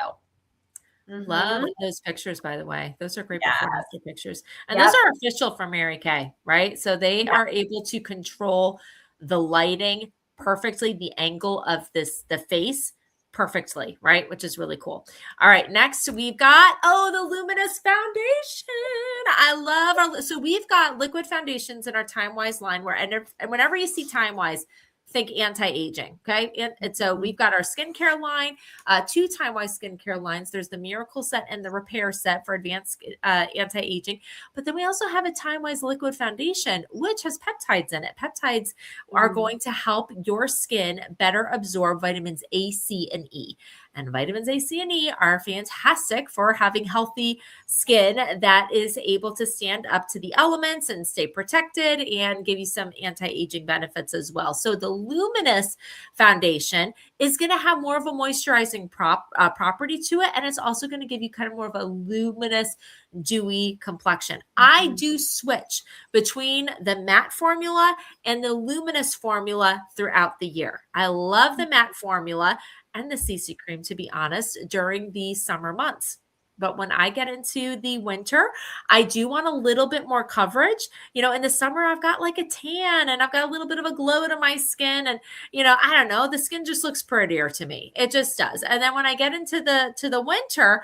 Love Mhm. those pictures, by the way. Those are great before and Yeah. after pictures. And those Yep. are official from Mary Kay, right? So they Yeah. are able to control the lighting perfectly, the angle of the face perfectly, right? Which is really cool. All right, next we've got the Luminous Foundation. I love so we've got liquid foundations in our Time Wise line where and whenever you see Time Wise, think anti-aging. Okay. And so Mhm. we've got our skincare line, two time-wise skincare lines. There's the Miracle Set and the Repair Set for advanced anti-aging. But then we also have a time-wise liquid foundation, which has peptides in it. Peptides are Mhm. going to help your skin better absorb vitamins A, C, and E. And vitamins A, C, and E are fantastic for having healthy skin that is able to stand up to the elements and stay protected and give you some anti-aging benefits as well. So the Luminous Foundation is going to have more of a moisturizing property to it, and it's also going to give you kind of more of a luminous, dewy complexion. I Mhm. do switch between the matte formula and the luminous formula throughout the year. I love the matte formula and the CC cream, to be honest, during the summer months. But when I get into the winter, I do want a little bit more coverage. In the summer, I've got like a tan and I've got a little bit of a glow to my skin. And, I don't know, the skin just looks prettier to me. It just does. And then when I get into the winter,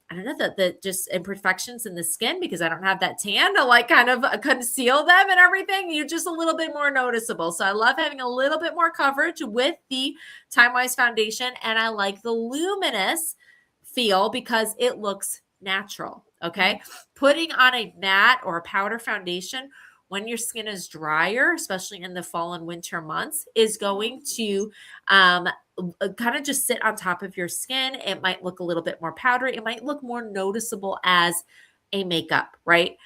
I don't know that the just imperfections in the skin because I don't have that tan to like kind of conceal them and everything. You're just a little bit more noticeable. So I love having a little bit more coverage with the Time Wise foundation, and I like the luminous feel because it looks natural. Okay, putting on a matte or a powder foundation when your skin is drier, especially in the fall and winter months, is going to kind of just sit on top of your skin. It might look a little bit more powdery. It might look more noticeable as a makeup, right?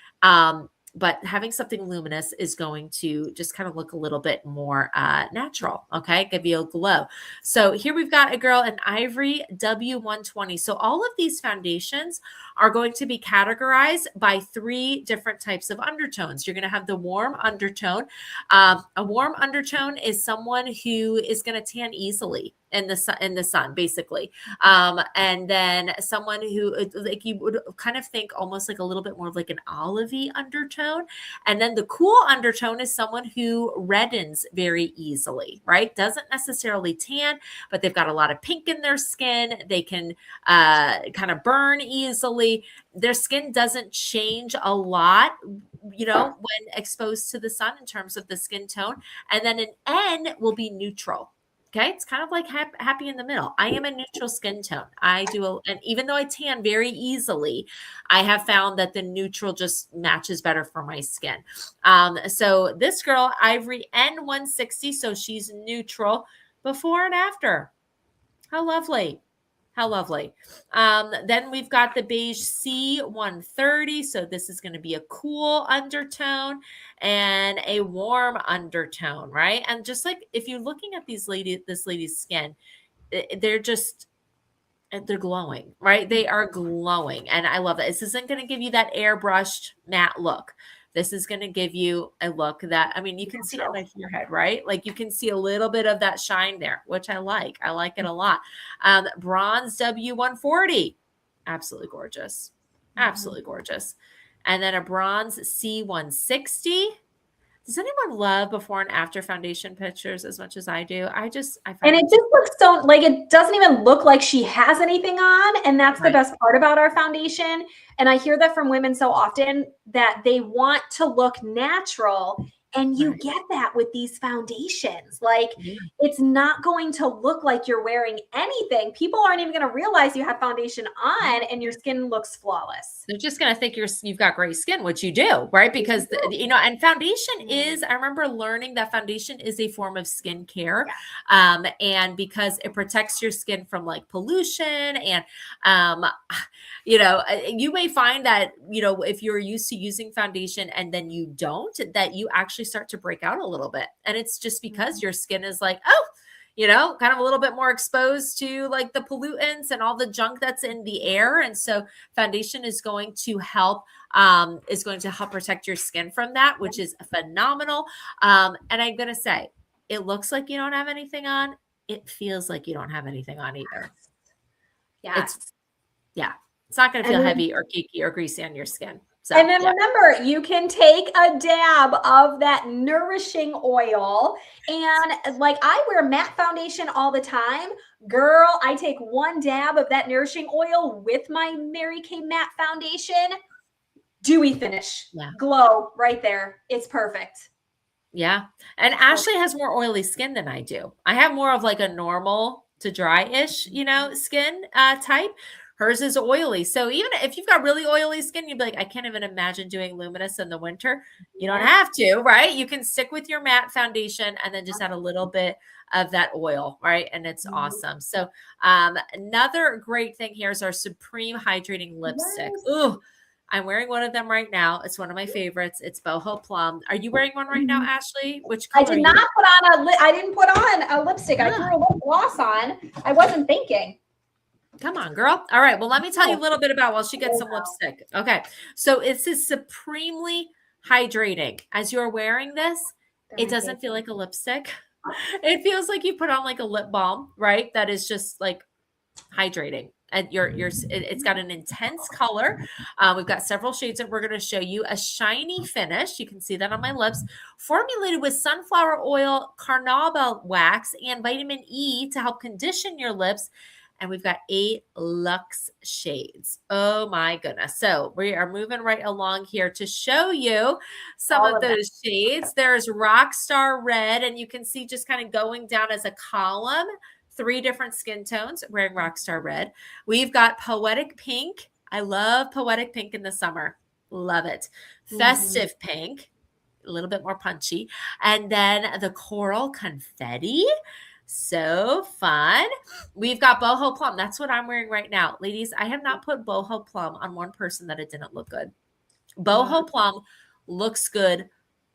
but having something luminous is going to just kind of look a little bit more natural. Okay, give you a glow. So here we've got a girl in Ivory W120. So all of these foundations are going to be categorized by 3 different types of undertones. You're going to have the warm undertone. A warm undertone is someone who is going to tan easily in the sun, basically. And then someone who, like, you would kind of think almost like a little bit more of like an olivey undertone. And then the cool undertone is someone who reddens very easily, right? Doesn't necessarily tan, but they've got a lot of pink in their skin. They can kind of burn easily. Their skin doesn't change a lot, when exposed to the sun in terms of the skin tone. And then an N will be neutral. Okay, it's kind of like happy in the middle. I am a neutral skin tone. And even though I tan very easily, I have found that the neutral just matches better for my skin. So this girl, Ivory N160, so she's neutral before and after. How lovely. How lovely. Then we've got the beige C130. So this is going to be a cool undertone and a warm undertone, right? And just like if you're looking at this lady's skin, they're glowing, right? They are glowing. And I love that. This isn't going to give you that airbrushed matte look. This is going to give you a look that, I mean, you can see it on my forehead, right? Like you can see a little bit of that shine there, which I like. I like it a lot. Bronze W140. Absolutely gorgeous. Absolutely gorgeous. And then a bronze C160. Does anyone love before and after foundation pictures as much as I do? I And find it it just looks so, like, it doesn't even look like she has anything on. And that's the right. best part about our foundation. And I hear that from women so often that they want to look natural. And you Right. get that with these foundations. Like, Yeah. it's not going to look like you're wearing anything. People aren't even going to realize you have foundation on and your skin looks flawless. They're just going to think you've got great skin, which you do, right? Because and foundation is. I remember learning that foundation is a form of skincare, and because it protects your skin from like pollution, and you may find that if you're used to using foundation and then you don't, that you actually start to break out a little bit, and it's just because your skin is like, oh, kind of a little bit more exposed to like the pollutants and all the junk that's in the air. And so foundation is going to help protect your skin from that, which is phenomenal. And I'm going to say, it looks like you don't have anything on. It feels like you don't have anything on either. Yes. It's not going to feel heavy or cakey or greasy on your skin. So, and then remember, you can take a dab of that nourishing oil. And like, I wear matte foundation all the time. Girl, I take one dab of that nourishing oil with my Mary Kay matte foundation. Dewy finish. Yeah. Glow right there. It's perfect. Yeah. And Ashley has more oily skin than I do. I have more of like a normal to dry-ish, skin type. Hers is oily. So even if you've got really oily skin, you'd be like, I can't even imagine doing luminous in the winter. You don't have to, right? You can stick with your matte foundation and then just add a little bit of that oil, right? And it's awesome. So another great thing here is our Supreme Hydrating Lipstick. Ooh, I'm wearing one of them right now. It's one of my favorites. It's Boho Plum. Are you wearing one right now, Ashley? Which color? I did not put on I didn't put on a lipstick. I threw a lip gloss on. I wasn't thinking. Come on, girl. All right. Well, let me tell you a little bit about while she gets some lipstick. Okay. So this is supremely hydrating. As you're wearing this, it doesn't feel like a lipstick. It feels like you put on like a lip balm, right? That is just like hydrating. And it's got an intense color. We've got several shades that we're going to show you. A shiny finish. You can see that on my lips. Formulated with sunflower oil, carnauba wax, and vitamin E to help condition your lips. And we've got 8 luxe shades. Oh my goodness. So we are moving right along here to show you some of those shades. There's Rockstar Red, and you can see just kind of going down as a column, 3 different skin tones wearing Rockstar Red. We've got Poetic Pink. I love Poetic Pink in the summer. Love it. Festive Pink, a little bit more punchy. And then the Coral Confetti. So fun. We've got Boho Plum. That's what I'm wearing right now. Ladies, I have not put Boho Plum on one person that it didn't look good. Boho Plum looks good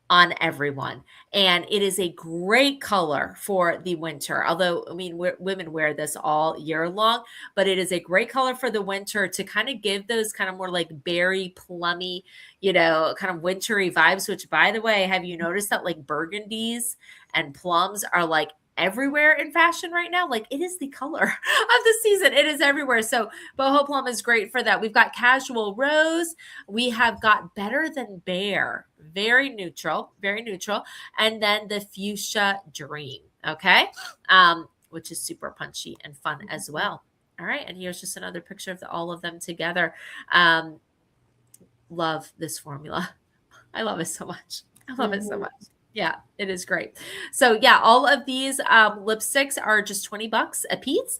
on everyone. And it is a great color for the winter. Although, I mean, women wear this all year long, but it is a great color for the winter to kind of give those kind of more like berry, plummy, kind of wintry vibes. Which, by the way, have you noticed that like burgundies and plums are like everywhere in fashion right now? Like it is the color of the season. It is everywhere. So boho plum is great for that. We've got casual rose. We have got better than bear, very neutral, very neutral. And then the fuchsia dream. Okay. Which is super punchy and fun as well. All right. And here's just another picture of all of them together. Love this formula. I love it so much. I love it so much. Yeah, it is great. So yeah, all of these lipsticks are just $20 a piece.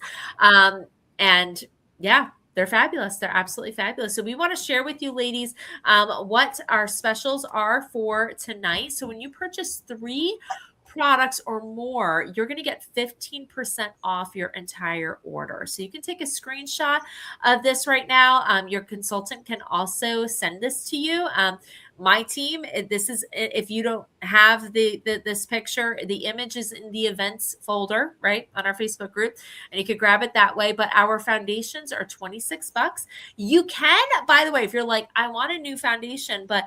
And yeah, they're fabulous. They're absolutely fabulous. So we want to share with you ladies what our specials are for tonight. So when you purchase 3 products or more, you're going to get 15% off your entire order. So you can take a screenshot of this right now. Your consultant can also send this to you. My team, this is, if you don't have this picture, the image is in the events folder, right, on our Facebook group, and you could grab it that way. But our foundations are $26. You can, by the way, if you're like, I want a new foundation, but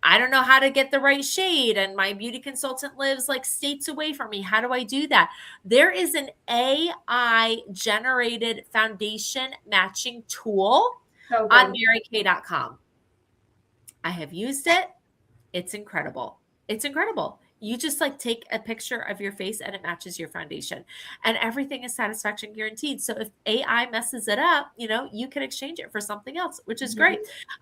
I don't know how to get the right shade, and my beauty consultant lives like states away from me. How do I do that? There is an AI generated foundation matching tool on marykay.com. I have used it. It's incredible. It's incredible. You just like take a picture of your face and it matches your foundation, and everything is satisfaction guaranteed. So if AI messes it up, you can exchange it for something else, which is great.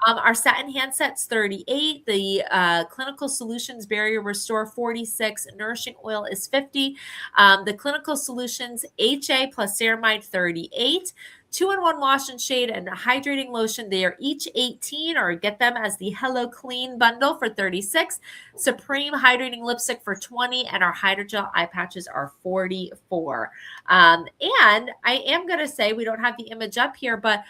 Our satin handset's 38. The Clinical Solutions Barrier Restore 46. Nourishing Oil is 50. The Clinical Solutions HA plus ceramide 38. 2-in-1 wash and shade and hydrating lotion. They are each 18, or get them as the Hello Clean bundle for 36. Supreme hydrating lipstick for 20, and our hydrogel eye patches are 44. And I am going to say, we don't have the image up here, but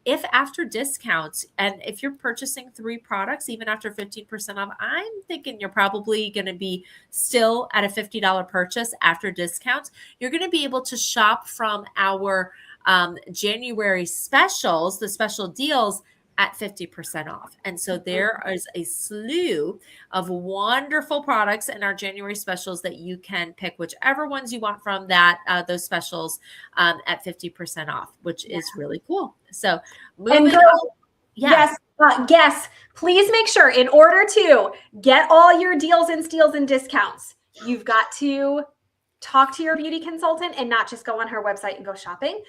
if after discounts, and if you're purchasing 3 products, even after 15% off, I'm thinking you're probably going to be still at a $50 purchase after discounts. You're going to be able to shop from our January specials, the special deals, at 50% off. And so there is a slew of wonderful products in our January specials that you can pick whichever ones you want from those specials at 50% off, which is really cool. So moving on. Yes. Yes. Please make sure, in order to get all your deals and steals and discounts, you've got to talk to your beauty consultant and not just go on her website and go shopping,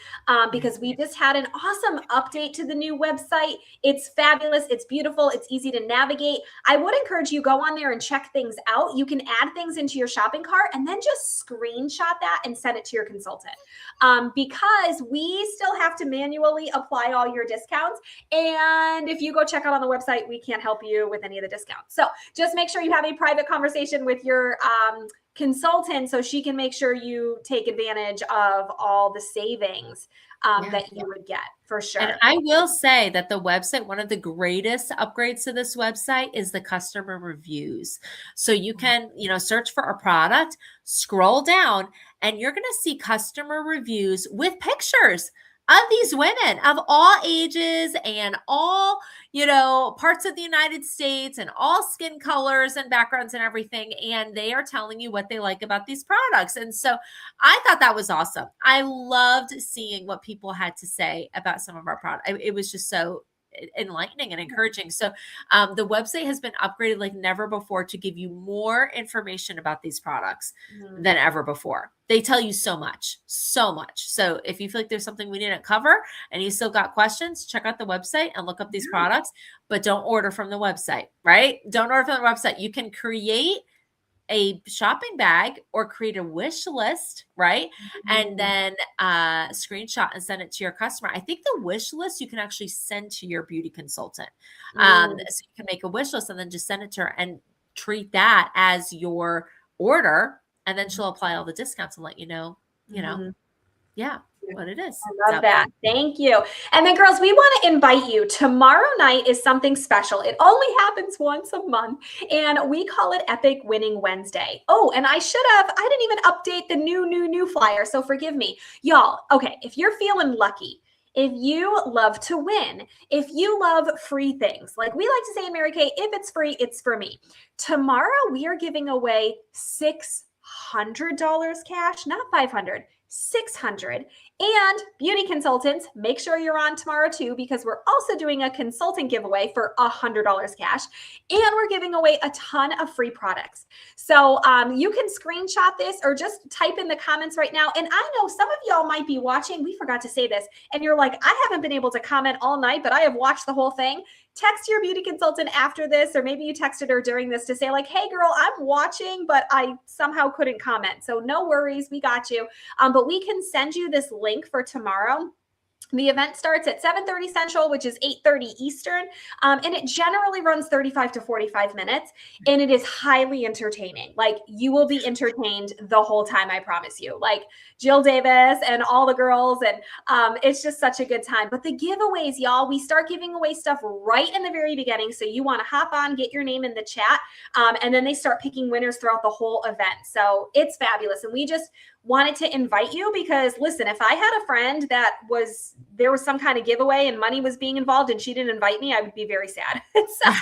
because we just had an awesome update to the new website. It's fabulous. It's beautiful. It's easy to navigate. I would encourage you, go on there and check things out. You can add things into your shopping cart and then just screenshot that and send it to your consultant, because we still have to manually apply all your discounts. And if you go check out on the website, we can't help you with any of the discounts. So just make sure you have a private conversation with your consultant so she can make sure you take advantage of all the savings that you would get, for sure. And I will say that the website, one of the greatest upgrades to this website is the customer reviews. So you can, search for a product, scroll down, and you're going to see customer reviews with pictures of these women of all ages and all, parts of the United States and all skin colors and backgrounds and everything. And they are telling you what they like about these products. And so I thought that was awesome. I loved seeing what people had to say about some of our products. It was just so enlightening and encouraging. So the website has been upgraded like never before to give you more information about these products than ever before. They tell you so much, so much. So if you feel like there's something we didn't cover and you still got questions, check out the website and look up these products, but don't order from the website, right? Don't order from the website. You can create a shopping bag or create a wish list, right? And then screenshot and send it to your customer. I think the wish list you can actually send to your beauty consultant. So you can make a wish list and then just send it to her and treat that as your order. And then she'll apply all the discounts and let you know, yeah. what it is. I love that. Thank you. And then girls, we want to invite you. Tomorrow night is something special. It only happens once a month and we call it Epic Winning Wednesday. Oh, and I didn't even update the new flyer. So forgive me. Y'all, okay, if you're feeling lucky, if you love to win, if you love free things, like we like to say in Mary Kay, if it's free, it's for me. Tomorrow we are giving away $600 cash, not 500, 600. And beauty consultants, make sure you're on tomorrow too, because we're also doing a consultant giveaway for $100 cash. And we're giving away a ton of free products. So you can screenshot this or just type in the comments right now. And I know some of y'all might be watching. We forgot to say this. And you're like, I haven't been able to comment all night, but I have watched the whole thing. Text your beauty consultant after this, or maybe you texted her during this to say like, hey girl, I'm watching, but I somehow couldn't comment. So no worries, we got you. But we can send you this link for tomorrow. The event starts at 7:30 Central, which is 8:30 Eastern, and it generally runs 35 to 45 minutes, and it is highly entertaining. Like, you will be entertained the whole time, I promise you. Like, Jill Davis and all the girls, and it's just such a good time. But the giveaways, y'all, we start giving away stuff right in the very beginning, so you want to hop on, get your name in the chat, and then they start picking winners throughout the whole event. So it's fabulous, and we just wanted to invite you because, listen, if I had a friend that there was some kind of giveaway and money was being involved and she didn't invite me, I would be very sad. So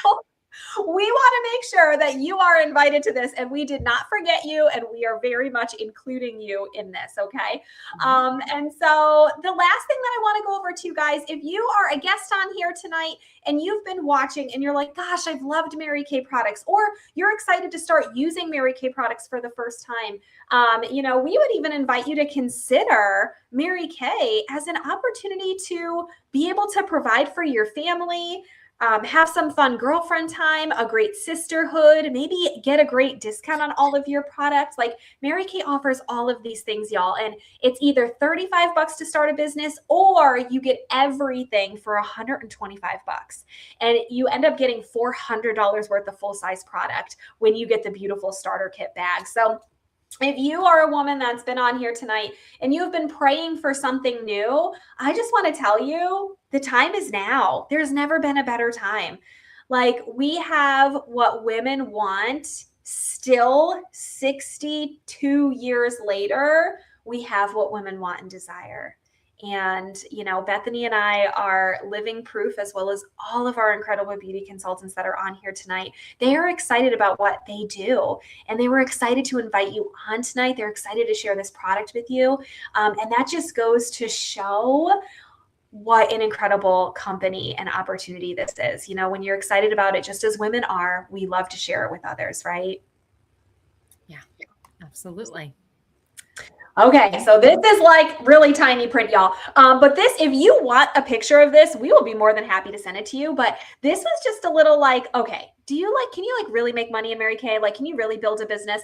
we want to make sure that you are invited to this, and we did not forget you, and we are very much including you in this, okay? And so the last thing that I want to go over to you guys, if you are a guest on here tonight and you've been watching and you're like, gosh, I've loved Mary Kay products, or you're excited to start using Mary Kay products for the first time, we would even invite you to consider Mary Kay as an opportunity to be able to provide for your family, have some fun girlfriend time, a great sisterhood, maybe get a great discount on all of your products. Like, Mary Kay offers all of these things, y'all. And it's either $35 to start a business, or you get everything for $125. And you end up getting $400 worth of full-size product when you get the beautiful starter kit bag. So if you are a woman that's been on here tonight and you've been praying for something new, I just want to tell you, the time is now. There's never been a better time. Like, we have what women want still 62 years later. We have what women want and desire. And, Bethany and I are living proof, as well as all of our incredible beauty consultants that are on here tonight. They are excited about what they do, and they were excited to invite you on tonight. They're excited to share this product with you. And that just goes to show what an incredible company and opportunity this is. When you're excited about it, just as women are, we love to share it with others, right? Yeah, absolutely. Okay, so this is like really tiny print, y'all. But this, if you want a picture of this, we will be more than happy to send it to you. But this was just a little like, okay, can you really make money in Mary Kay? Like, can you really build a business?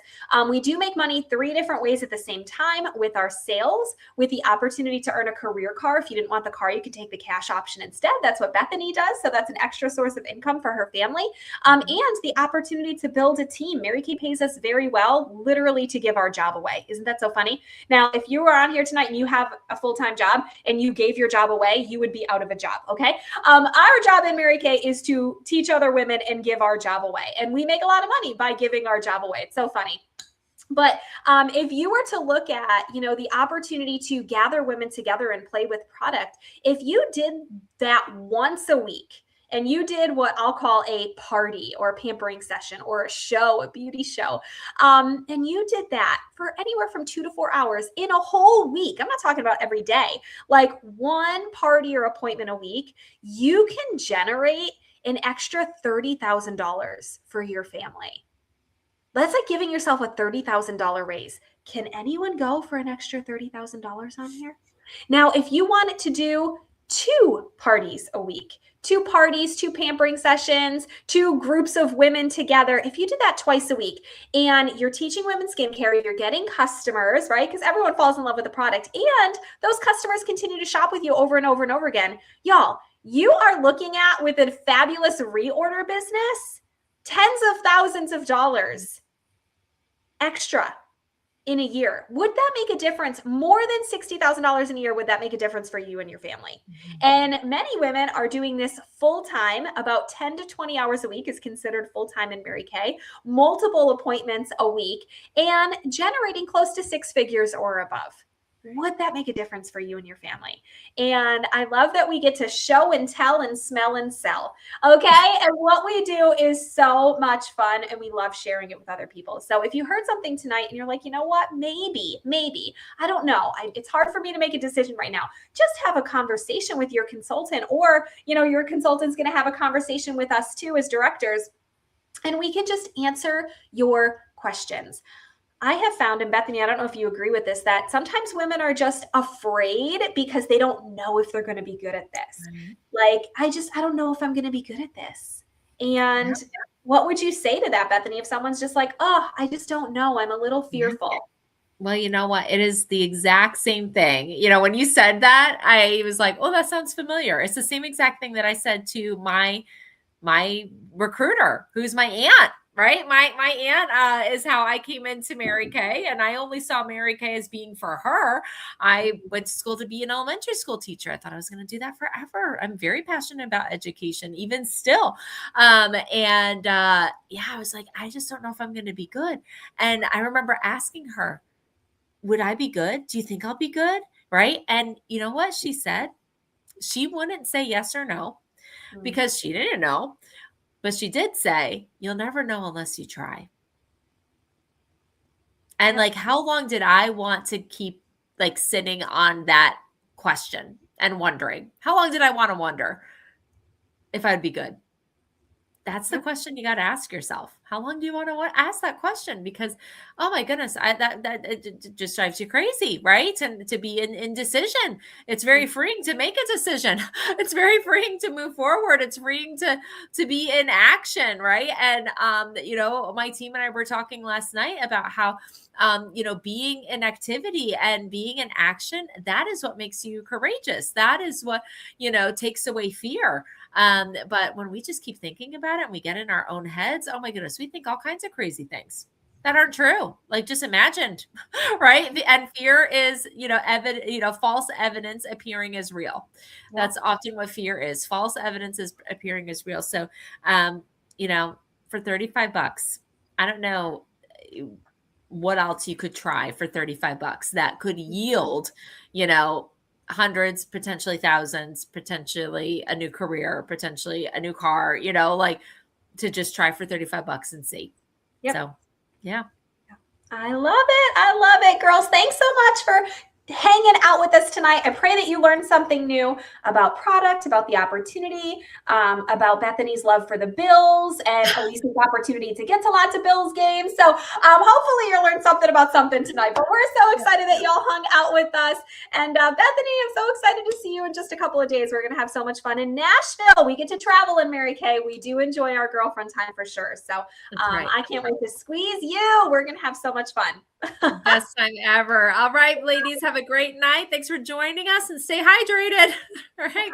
We do make money 3 different ways at the same time: with our sales, with the opportunity to earn a career car. If you didn't want the car, you could take the cash option instead. That's what Bethany does. So that's an extra source of income for her family. And the opportunity to build a team. Mary Kay pays us very well, literally, to give our job away. Isn't that so funny? Now, if you were on here tonight and you have a full-time job and you gave your job away, you would be out of a job, okay? Our job in Mary Kay is to teach other women and give our job away. And we make a lot of money by giving our job away. It's so funny. But if you were to look at, the opportunity to gather women together and play with product, if you did that once a week, and you did what I'll call a party or a pampering session or a show, a beauty show, and you did that for anywhere from 2 to 4 hours in a whole week, I'm not talking about every day, like one party or appointment a week, you can generate an extra $30,000 for your family. That's like giving yourself a $30,000 raise. Can anyone go for an extra $30,000 on here? Now, if you wanted to do 2 parties a week, 2 parties, 2 pampering sessions, 2 groups of women together, if you did that twice a week and you're teaching women skincare, you're getting customers, right? Because everyone falls in love with the product, and those customers continue to shop with you over and over and over again. Y'all, you are looking at, with a fabulous reorder business, tens of thousands of dollars extra in a year. Would that make a difference? More than $60,000 in a year, would that make a difference for you and your family? Mhm. And many women are doing this full time. About 10 to 20 hours a week is considered full time in Mary Kay, multiple appointments a week, and generating close to six figures or above. Would that make a difference for you and your family? And I love that we get to show and tell and smell and sell. Okay. And what we do is so much fun, and we love sharing it with other people. So if you heard something tonight and you're like, you know what, maybe, I don't know, it's hard for me to make a decision right now, just have a conversation with your consultant, or, your consultant's going to have a conversation with us too as directors, and we can just answer your questions. I have found, and Bethany, I don't know if you agree with this, that sometimes women are just afraid because they don't know if they're going to be good at this. Right. Like, I don't know if I'm going to be good at this. Yeah. And what would you say to that, Bethany, if someone's just like, oh, I just don't know, I'm a little Yeah. fearful? Well, you know what? It is the exact same thing. When you said that, I was like, oh, that sounds familiar. It's the same exact thing that I said to my recruiter, who's my aunt, right? My aunt is how I came into Mary Kay, and I only saw Mary Kay as being for her. I went to school to be an elementary school teacher. I thought I was going to do that forever. I'm very passionate about education, even still. Yeah, I was like, I just don't know if I'm going to be good. And I remember asking her, would I be good? Do you think I'll be good? Right? And you know what she said? She wouldn't say yes or no Mm, because she didn't know. But she did say, you'll never know unless you try. And yep. like, how long did I want to keep like sitting on that question and wondering? How long did I want to wonder if I'd be good? That's the Yep. question you got to ask yourself. How long do you want to ask that question? Because, oh my goodness, that it just drives you crazy, right? And to be in indecision, it's very freeing to make a decision. It's very freeing to move forward. It's freeing to be in action, right? And my team and I were talking last night about how being in activity and being in action, that is what makes you courageous. That is what takes away fear. But when we just keep thinking about it and we get in our own heads, oh my goodness, we think all kinds of crazy things that aren't true. Like just imagined, right? And fear is, false evidence appearing as real. Yep. That's often what fear is. False evidence is appearing as real. So, um, for $35, I don't know what else you could try for $35 that could yield, hundreds, potentially thousands, potentially a new career, potentially a new car, like to just try for $35 and see. Yep. So, yeah. I love it. I love it, girls. Thanks so much for hanging out with us tonight. I pray that you learned something new about product, about the opportunity, about Bethany's love for the Bills, and Elise's opportunity to get to lots of Bills games. So hopefully you learned something about something tonight. But we're so excited that y'all hung out with us. And Bethany, I'm so excited to see you in just a couple of days. We're going to have so much fun in Nashville. We get to travel in Mary Kay. We do enjoy our girlfriend time for sure. So Right. I can't wait to squeeze you. We're going to have so much fun. Best time ever. All right, ladies, have a great night. Thanks for joining us and stay hydrated. All right.